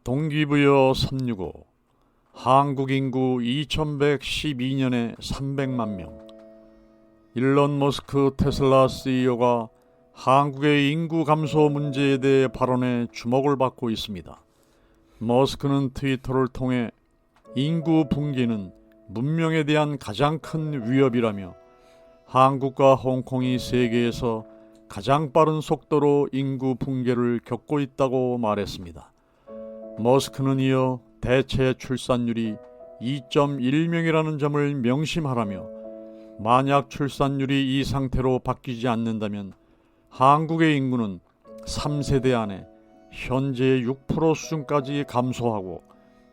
동기부여 365 한국 인구 2112년에 300만 명. 일론 머스크 테슬라 CEO가 한국의 인구 감소 문제에 대해 발언에 주목을 받고 있습니다. 머스크는 트위터를 통해 인구 붕괴는 문명에 대한 가장 큰 위협이라며 한국과 홍콩이 세계에서 가장 빠른 속도로 인구 붕괴를 겪고 있다고 말했습니다. 머스크는 이어 대체 출산율이 2.1명이라는 점을 명심하라며 만약 출산율이 이 상태로 바뀌지 않는다면 한국의 인구는 3세대 안에 현재 6% 수준까지 감소하고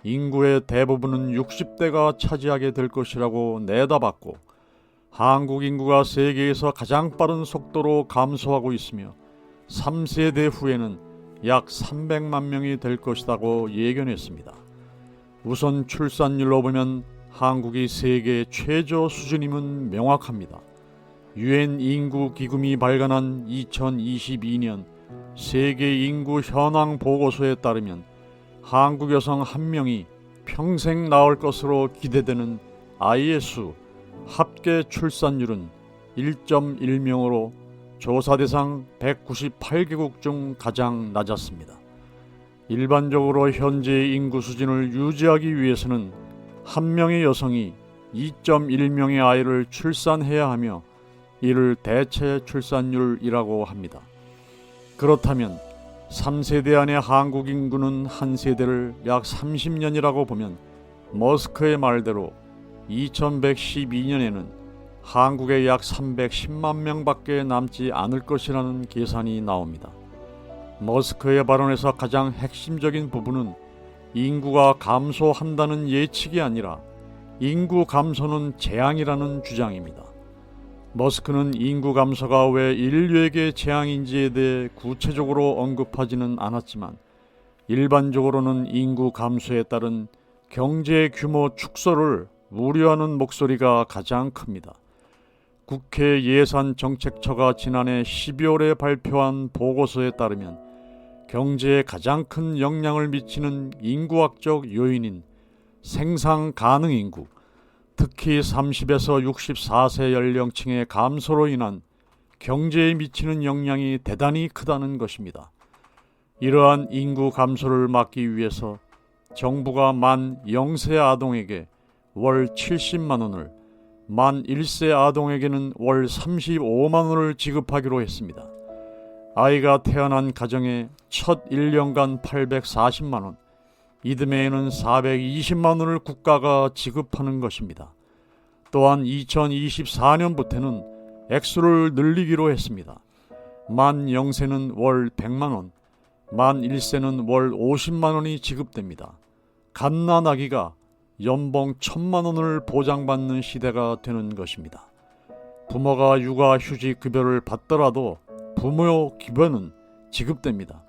인구의 대부분은 60대가 차지하게 될 것이라고 내다봤고, 한국 인구가 세계에서 가장 빠른 속도로 감소하고 있으며 3세대 후에는 약 300만 명이 될 것이라고 예견했습니다. 우선 출산율로 보면 한국이 세계 최저 수준임은 명확합니다. 유엔 인구 기금이 발간한 2022년 세계 인구 현황 보고서에 따르면 한국 여성 1명이 평생 낳을 것으로 기대되는 IS 합계 출산율은 1.1명으로 조사 대상 198개국 중 가장 낮았습니다. 일반적으로 현재의 인구 수준을 유지하기 위해서는 한 명의 여성이 2.1명의 아이를 출산해야 하며 이를 대체 출산율이라고 합니다. 그렇다면 3세대 안의 한국 인구는 한 세대를 약 30년이라고 보면 머스크의 말대로 2112년에는 한국에 약 310만 명밖에 남지 않을 것이라는 계산이 나옵니다. 머스크의 발언에서 가장 핵심적인 부분은 인구가 감소한다는 예측이 아니라 인구 감소는 재앙이라는 주장입니다. 머스크는 인구 감소가 왜 인류에게 재앙인지에 대해 구체적으로 언급하지는 않았지만 일반적으로는 인구 감소에 따른 경제 규모 축소를 우려하는 목소리가 가장 큽니다. 국회 예산정책처가 지난해 12월에 발표한 보고서에 따르면 경제에 가장 큰 영향을 미치는 인구학적 요인인 생산 가능 인구, 특히 30에서 64세 연령층의 감소로 인한 경제에 미치는 영향이 대단히 크다는 것입니다. 이러한 인구 감소를 막기 위해서 정부가 만 0세 아동에게 월 70만 원을, 만 1세 아동에게는 월 35만 원을 지급하기로 했습니다. 아이가 태어난 가정에 첫 1년간 840만 원, 이듬해에는 420만 원을 국가가 지급하는 것입니다. 또한 2024년부터는 액수를 늘리기로 했습니다. 만 0세는 월 100만 원, 만 1세는 월 50만 원이 지급됩니다. 갓난 아기가 연봉 1,000만 원을 보장받는 시대가 되는 것입니다. 부모가 육아휴직 급여를 받더라도 부모 급여는 지급됩니다.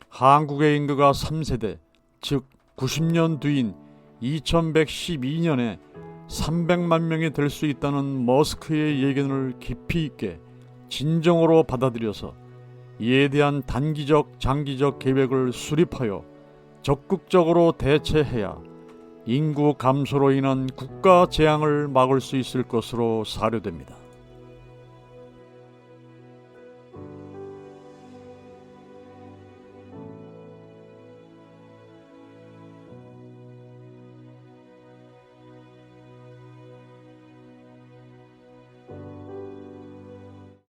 한국의 인구가 3세대, 즉 90년 뒤인 2112년에 300만 명이 될 수 있다는 머스크의 예견을 깊이 있게 진정으로 받아들여서 이에 대한 단기적, 장기적 계획을 수립하여 적극적으로 대처해야 인구 감소로 인한 국가 재앙을 막을 수 있을 것으로 사료됩니다.